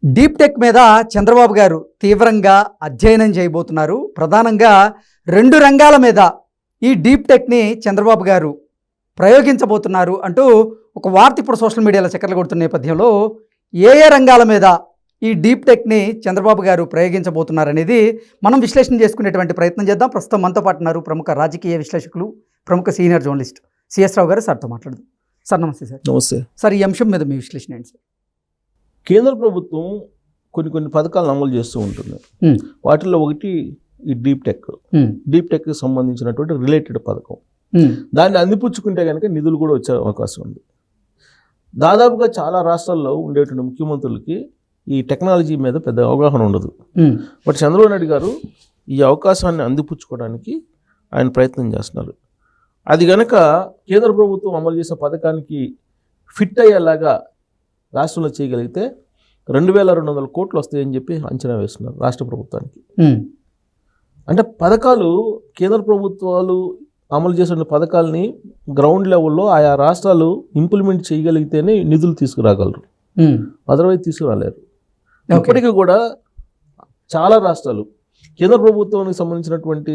Deep tech మీద చంద్రబాబు గారు తీవ్రంగా అధ్యయనం చేయబోతున్నారు. ప్రధానంగా 2 రంగాల మీద ఈ డీప్ టెక్ని చంద్రబాబు గారు ప్రయోగించబోతున్నారు అంటూ ఒక వార్త ఇప్పుడు సోషల్ మీడియాలో చక్కర్లు కొడుతున్న నేపథ్యంలో ఏ రంగాల మీద ఈ డీప్ టెక్ని చంద్రబాబు గారు ప్రయోగించబోతున్నారు అనేది మనం విశ్లేషణ చేసుకునేటువంటి ప్రయత్నం చేద్దాం. ప్రస్తుతం మనతో పాటు ఉన్నారు ప్రముఖ రాజకీయ విశ్లేషకులు, ప్రముఖ సీనియర్ జర్నలిస్ట్ సిఎస్ రావు గారు. సార్తో మాట్లాడదాం. సార్ నమస్తే. సార్ నమస్తే. సార్, ఈ అంశం మీద మీ విశ్లేషణ ఏంటి సార్? కేంద్ర ప్రభుత్వం కొన్ని పథకాలను అమలు చేస్తూ ఉంటుంది. వాటిల్లో ఒకటి ఈ డీప్ టెక్కి సంబంధించినటువంటి రిలేటెడ్ పథకం. దాన్ని అందిపుచ్చుకుంటే కనుక నిధులు కూడా వచ్చే అవకాశం ఉంది. దాదాపుగా చాలా రాష్ట్రాల్లో ఉండేటువంటి ముఖ్యమంత్రులకి ఈ టెక్నాలజీ మీద పెద్ద అవగాహన ఉండదు. బట్ చంద్రబాబు నాయుడు గారు ఈ అవకాశాన్ని అందిపుచ్చుకోవడానికి ఆయన ప్రయత్నం చేస్తున్నారు. అది కనుక కేంద్ర ప్రభుత్వం అమలు చేసే పథకానికి ఫిట్ అయ్యేలాగా రాష్ట్రంలో చేయగలిగితే 2200 కోట్లు వస్తాయని చెప్పి అంచనా వేస్తున్నారు రాష్ట్ర ప్రభుత్వానికి. అంటే పథకాలు, కేంద్ర ప్రభుత్వాలు అమలు చేసిన పథకాలని గ్రౌండ్ లెవెల్లో ఆయా రాష్ట్రాలు ఇంప్లిమెంట్ చేయగలిగితేనే నిధులు తీసుకురాగలరు, అదర్వైజ్ తీసుకురాలేరు. ఇప్పటికీ కూడా చాలా రాష్ట్రాలు కేంద్ర ప్రభుత్వానికి సంబంధించినటువంటి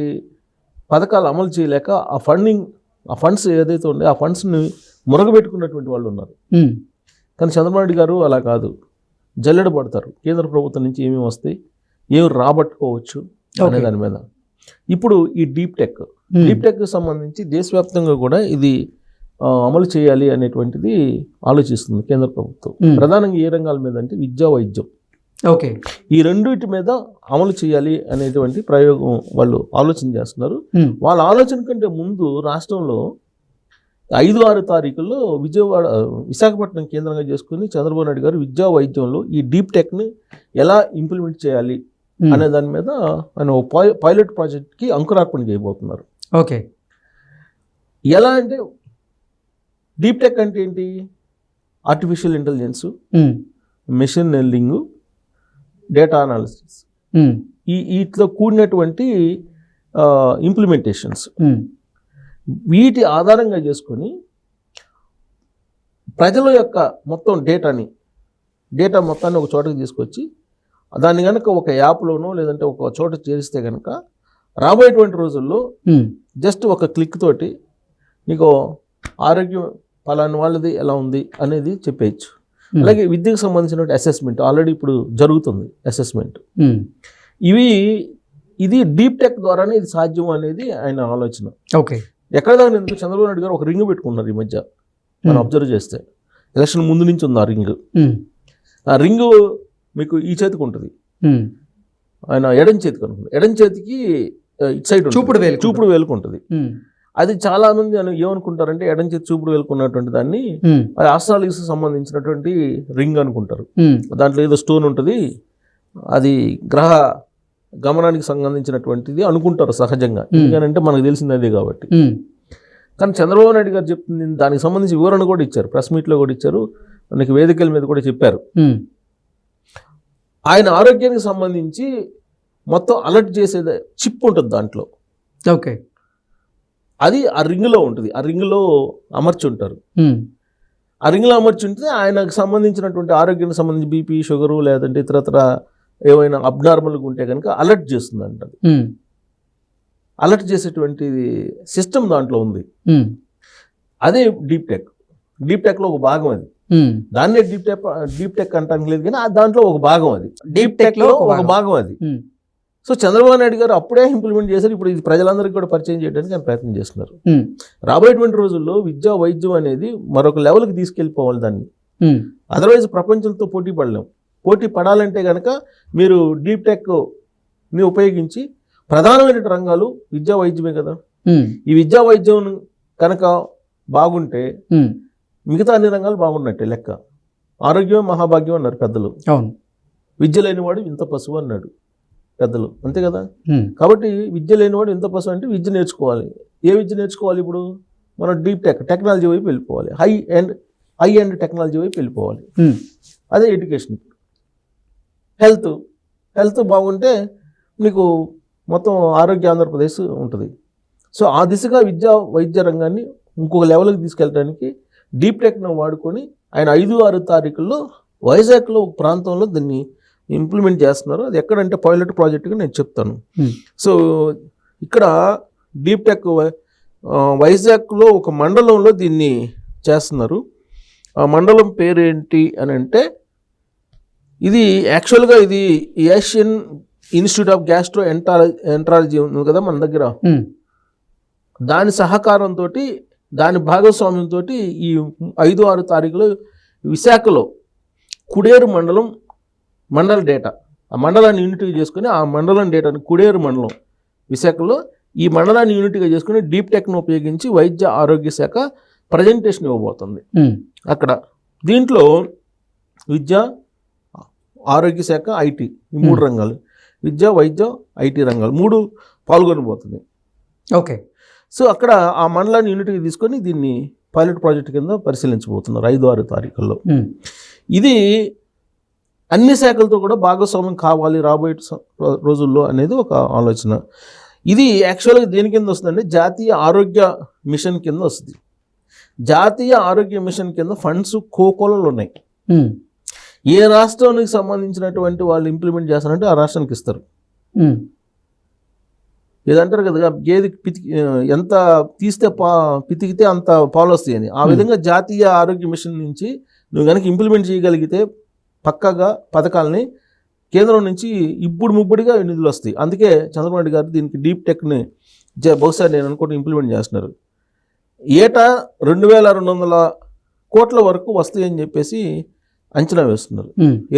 పథకాలు అమలు చేయలేక ఆ ఫండ్స్ ఏదైతే ఉండే ఆ ఫండ్స్ని మురగబెట్టుకున్నటువంటి వాళ్ళు ఉన్నారు. కానీ చంద్రబాబు నాయుడు గారు అలా కాదు, జల్లెడ పడతారు. కేంద్ర ప్రభుత్వం నుంచి ఏమేమి వస్తాయి, ఏమి రాబట్టుకోవచ్చు అనే దాని మీద. ఇప్పుడు ఈ డీప్ టెక్కి సంబంధించి దేశవ్యాప్తంగా కూడా ఇది అమలు చేయాలి అనేటువంటిది ఆలోచిస్తుంది కేంద్ర ప్రభుత్వం. ప్రధానంగా ఏ రంగాల మీద అంటే విద్యా, వైద్యం, ఈ రెండింటి మీద అమలు చేయాలి అనేటువంటి ప్రయోగం వాళ్ళు ఆలోచన చేస్తున్నారు. వాళ్ళ ఆలోచన కంటే ముందు రాష్ట్రంలో 5-6 తారీఖుల్లో విశాఖపట్నం కేంద్రంగా చేసుకుని చంద్రబాబు నాయుడు గారు విద్యా, వైద్యంలో ఈ డీప్ టెక్ని ఎలా ఇంప్లిమెంట్ చేయాలి అనే దాని మీద ఆయన పైలట్ ప్రాజెక్ట్కి అంకురార్పణ చేయబోతున్నారు. ఓకే. ఎలా అంటే డీప్ టెక్ అంటే ఏంటి? Artificial intelligence, machine learning, data analysis, వీటిలో కూడినటువంటి ఇంప్లిమెంటేషన్స్. వీటి ఆధారంగా చేసుకొని ప్రజల యొక్క డేటా మొత్తాన్ని ఒక చోటకి తీసుకొచ్చి దాన్ని కనుక ఒక యాప్లోనో లేదంటే ఒక చోట చేరిస్తే కనుక రాబోయేటువంటి రోజుల్లో జస్ట్ ఒక క్లిక్ తోటి నీకు ఆరోగ్యం పలానా వాళ్ళది ఎలా ఉంది అనేది చెప్పేయచ్చు. అలాగే విద్యకు సంబంధించిన అసెస్మెంట్ ఆల్రెడీ ఇప్పుడు జరుగుతుంది. అసెస్మెంట్ ఇది డీప్ టెక్ ద్వారానే ఇది సాధ్యం అనేది ఆయన ఆలోచన. ఓకే. ఎక్కడ దాకా చంద్రబాబు నాయుడు గారు ఒక రింగ్ పెట్టుకున్నారు ఈ మధ్య. మనం అబ్జర్వ్ చేస్తే ఎలక్షన్ ముందు నుంచి ఉంది ఆ రింగ్. ఆ రింగ్ మీకు ఈ చేతికి ఉంటుంది, ఆయన ఎడం చేతికి అనుకుంటుంది. ఎడం చేతికి ఇటు సైడ్ చూపుడు వేలుకు ఉంటుంది. అది చాలా మంది ఏమనుకుంటారంటే ఎడం చేతి చూపుడు వేలుకున్నటువంటి దాన్ని అది ఆస్ట్రాలజీకి సంబంధించినటువంటి రింగ్ అనుకుంటారు. దాంట్లో ఏదో స్టోన్ ఉంటుంది, అది గ్రహ గమనానికి సంబంధించినటువంటిది అనుకుంటారు సహజంగా, ఎందుకంటే మనకు తెలిసింది అదే కాబట్టి. కానీ చంద్రబాబు నాయుడు గారు చెప్తుంది, దానికి సంబంధించి వివరణ కూడా ఇచ్చారు, ప్రెస్ మీట్లో కూడా ఇచ్చారు, మనకి వేదికల మీద కూడా చెప్పారు. ఆయన ఆరోగ్యానికి సంబంధించి మొత్తం అలర్ట్ చేసేది చిప్ ఉంటుంది దాంట్లో. ఓకే. అది ఆ రింగ్లో ఉంటుంది, ఆ రింగ్లో అమర్చి ఉంటారు. ఆ రింగ్లో అమర్చి ఉంటే ఆయనకు సంబంధించినటువంటి ఆరోగ్యానికి సంబంధించి బీపీ, షుగరు లేదంటే ఇతరత్ర ఏమైనా అబ్నార్మల్గా ఉంటే కనుక అలర్ట్ చేస్తుంది అంట. అలర్ట్ చేసేటువంటి సిస్టమ్ దాంట్లో ఉంది. అదే డీప్ టెక్లో ఒక భాగం అది. దాన్నే డీప్ టెక్ అంటానికి లేదు, కానీ దాంట్లో ఒక భాగం అది. డీప్ టెక్లో ఒక భాగం అది. సో చంద్రబాబు నాయుడు గారు అప్పుడే ఇంప్లిమెంట్ చేశారు. ఇప్పుడు ఇది ప్రజలందరికీ కూడా పరిచయం చేయడానికి ఆయన ప్రయత్నం చేస్తున్నారు. రాబోయేటువంటి రోజుల్లో విద్యా, వైద్యం అనేది మరొక లెవెల్కి తీసుకెళ్ళిపోవాలి దాన్ని. అదర్వైజ్ ప్రపంచంతో పోటీ పడాలంటే కనుక మీరు డీప్ టెక్ని ఉపయోగించి ప్రధానమైన రంగాలు విద్యా, వైద్యమే కదా. ఈ విద్యా, వైద్యం కనుక బాగుంటే మిగతా అన్ని రంగాలు బాగున్నట్టే లెక్క. ఆరోగ్యమే మహాభాగ్యం అన్నారు పెద్దలు. విద్య లేనివాడు ఇంత పశువు అన్నాడు పెద్దలు, అంతే కదా. కాబట్టి విద్య లేనివాడు ఇంత పశువు అంటే విద్య నేర్చుకోవాలి. ఏ విద్య నేర్చుకోవాలి? ఇప్పుడు మనం డీప్ టెక్నాలజీ వైపు వెళ్ళిపోవాలి, హై ఎండ్ టెక్నాలజీ వైపు వెళ్ళిపోవాలి. అదే ఎడ్యుకేషన్. హెల్త్ బాగుంటే మీకు మొత్తం ఆరోగ్య ఆంధ్రప్రదేశ్ ఉంటుంది. సో ఆ దిశగా విద్యా, వైద్య రంగాన్ని ఇంకొక లెవెల్కి తీసుకెళ్ళడానికి డీప్ టెక్ను వాడుకొని ఆయన 5-6 తారీఖుల్లో వైజాగ్లో ఒక ప్రాంతంలో దీన్ని ఇంప్లిమెంట్ చేస్తున్నారు. అది ఎక్కడంటే పైలట్ ప్రాజెక్ట్గా నేను చెప్తాను. సో ఇక్కడ డీప్ టెక్ వైజాగ్లో ఒక మండలంలో దీన్ని చేస్తున్నారు. ఆ మండలం పేరేంటి అని అంటే, ఇది యాక్చువల్గా ఇది Asian institute of gastro enterology ఉంది కదా మన దగ్గర, దాని సహకారంతో, దాని భాగస్వామ్యంతో ఈ 5-6 తారీఖులో విశాఖలో కుడేరు మండల డేటా, ఆ మండలాన్ని యూనిట్గా చేసుకుని, ఆ మండలం డేటాని కుడేరు మండలం విశాఖలో ఈ మండలాన్ని యూనిట్గా చేసుకుని డీప్ టెక్ను ఉపయోగించి వైద్య ఆరోగ్య శాఖ ప్రజెంటేషన్ ఇవ్వబోతుంది అక్కడ. దీంట్లో విద్య, ఆరోగ్య శాఖ, ఐటీ, ఈ 3 రంగాలు, విద్య, వైద్యం, ఐటీ రంగాలు 3 పాల్గొనబోతుంది. ఓకే. సో అక్కడ ఆ మండలాన్ని యూనిట్గా తీసుకొని దీన్ని పైలట్ ప్రాజెక్ట్ కింద పరిశీలించబోతున్నారు 5-6 తారీఖుల్లో. ఇది అన్ని శాఖలతో కూడా భాగస్వామ్యం కావాలి రాబోయే రోజుల్లో అనేది ఒక ఆలోచన. ఇది యాక్చువల్గా దేని కింద వస్తుందంటే జాతీయ ఆరోగ్య మిషన్ కింద వస్తుంది. జాతీయ ఆరోగ్య మిషన్ కింద ఫండ్స్ కోకోలలో ఉన్నాయి. ఏ రాష్ట్రానికి సంబంధించినటువంటి వాళ్ళు ఇంప్లిమెంట్ చేస్తారంటే ఆ రాష్ట్రానికి ఇస్తారు. ఏదంటారు కదా, గేది ఎంత తీస్తే పితికితే అంత పాలు వస్తాయి అని. ఆ విధంగా జాతీయ ఆరోగ్య మిషన్ నుంచి నువ్వు కనుక ఇంప్లిమెంట్ చేయగలిగితే పక్కాగా పథకాలని కేంద్రం నుంచి ముబ్బడిగా నిధులు వస్తాయి. అందుకే చంద్రబాబు నాయుడు గారు దీనికి డీప్ టెక్ని బహుశా నేను అనుకుంటే ఇంప్లిమెంట్ చేస్తున్నారు. ఏటా 2200 కోట్ల వరకు వస్తాయని చెప్పేసి అంచనా వేస్తున్నారు.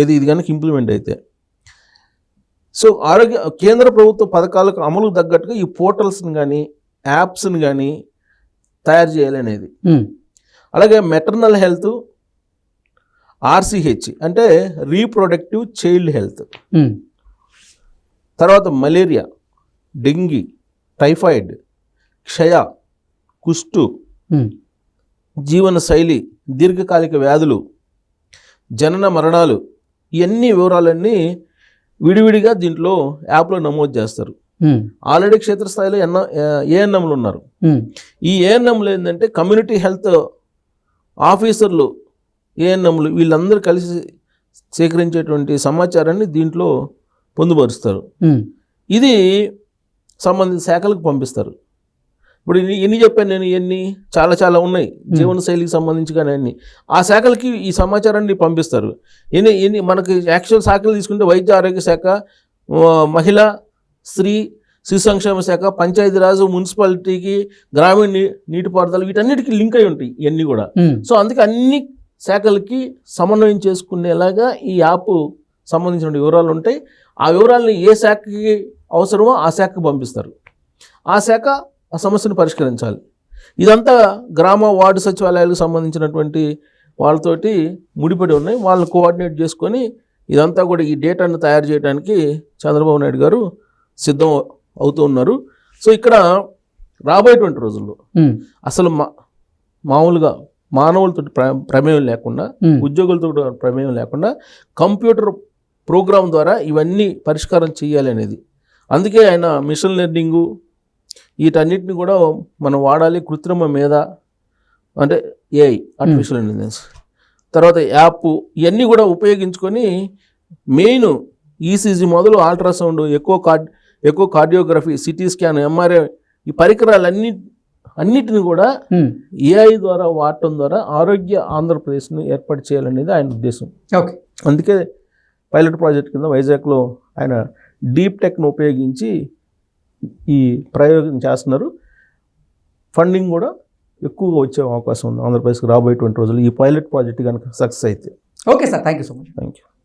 ఇది కనుక ఇంప్లిమెంట్ అయితే. సో కేంద్ర ప్రభుత్వ పథకాలకు అమలు తగ్గట్టుగా ఈ పోర్టల్స్ని కానీ యాప్స్ని కానీ తయారు చేయాలనేది. అలాగే మెటర్నల్ హెల్త్, RCH అంటే రీప్రొడక్టివ్ చైల్డ్ హెల్త్, తర్వాత మలేరియా, డెంగీ, టైఫాయిడ్, క్షయ, కుష్టు, జీవన శైలి, దీర్ఘకాలిక వ్యాధులు, జనన మరణాలు, ఇవన్నీ వివరాలన్నీ విడివిడిగా దీంట్లో యాప్లో నమోదు చేస్తారు. ఆల్రెడీ క్షేత్రస్థాయిలో ఏఎన్ఎంలు ఉన్నారు. ఈ ఏఎన్ఎంలు ఏంటంటే కమ్యూనిటీ హెల్త్ ఆఫీసర్లు, ఏఎన్ఎంలు వీళ్ళందరూ కలిసి సేకరించేటువంటి సమాచారాన్ని దీంట్లో పొందుపరుస్తారు. ఇది సంబంధిత శాఖలకు పంపిస్తారు. ఇప్పుడు ఎన్ని చెప్పాను నేను, ఇవన్నీ చాలా ఉన్నాయి. జీవన శైలికి సంబంధించి కానీ అన్ని ఆ శాఖలకి ఈ సమాచారాన్ని పంపిస్తారు. ఎన్ని మనకి యాక్చువల్ శాఖలు తీసుకుంటే వైద్య ఆరోగ్య శాఖ, మహిళా స్త్రీ శిశు సంక్షేమ శాఖ, పంచాయతీరాజు, మున్సిపాలిటీకి, గ్రామీణ నీటిపారుదల, వీటన్నిటికీ లింక్ అయి ఉంటాయి ఇవన్నీ కూడా. సో అందుకే అన్ని శాఖలకి సమన్వయం చేసుకునేలాగా ఈ యాప్ సంబంధించిన వివరాలు ఉంటాయి. ఆ వివరాలని ఏ శాఖకి అవసరమో ఆ శాఖకు పంపిస్తారు. ఆ శాఖ ఆ సమస్యను పరిష్కరించాలి. ఇదంతా గ్రామ వార్డు సచివాలయాలకు సంబంధించినటువంటి వాళ్ళతోటి ముడిపడి ఉన్నాయి. వాళ్ళని కోఆర్డినేట్ చేసుకొని ఇదంతా కూడా ఈ డేటాను తయారు చేయడానికి చంద్రబాబు నాయుడు గారు సిద్ధం అవుతూ ఉన్నారు. సో ఇక్కడ రాబోయేటువంటి రోజుల్లో అసలు మామూలుగా మానవులతో ప్రమేయం లేకుండా, ఉద్యోగులతో ప్రమేయం లేకుండా కంప్యూటర్ ప్రోగ్రామ్ ద్వారా ఇవన్నీ పరిష్కారం చేయాలి అనేది. అందుకే ఆయన మిషన్ లెర్నింగు వీటన్నిటిని కూడా మనం వాడాలి. కృత్రిమ మేధ అంటే ఏఐ, ఆర్టిఫిషియల్ ఇంటెలిజెన్స్, తర్వాత యాప్, ఇవన్నీ కూడా ఉపయోగించుకొని మెయిన్ ఈసీజీ మొదలు ultrasound, echo cardiography, CT scan, MRI, ఈ పరికరాలన్నిటిని కూడా ఏఐ ద్వారా వాడటం ద్వారా ఆరోగ్య ఆంధ్రప్రదేశ్ను ఏర్పాటు చేయాలనేది ఆయన ఉద్దేశం. ఓకే. అందుకే పైలట్ ప్రాజెక్ట్ కింద వైజాగ్లో ఆయన డీప్ టెక్ను ఉపయోగించి ఈ ప్రయోగం చేస్తున్నారు. ఫండింగ్ కూడా ఎక్కువగా వచ్చే అవకాశం ఉంది ఆంధ్రప్రదేశ్కి రాబోయేటువంటి రోజులు ఈ పైలట్ ప్రాజెక్ట్ కనుక సక్సెస్ అయితే. Okay sir, thank you so much. Thank you.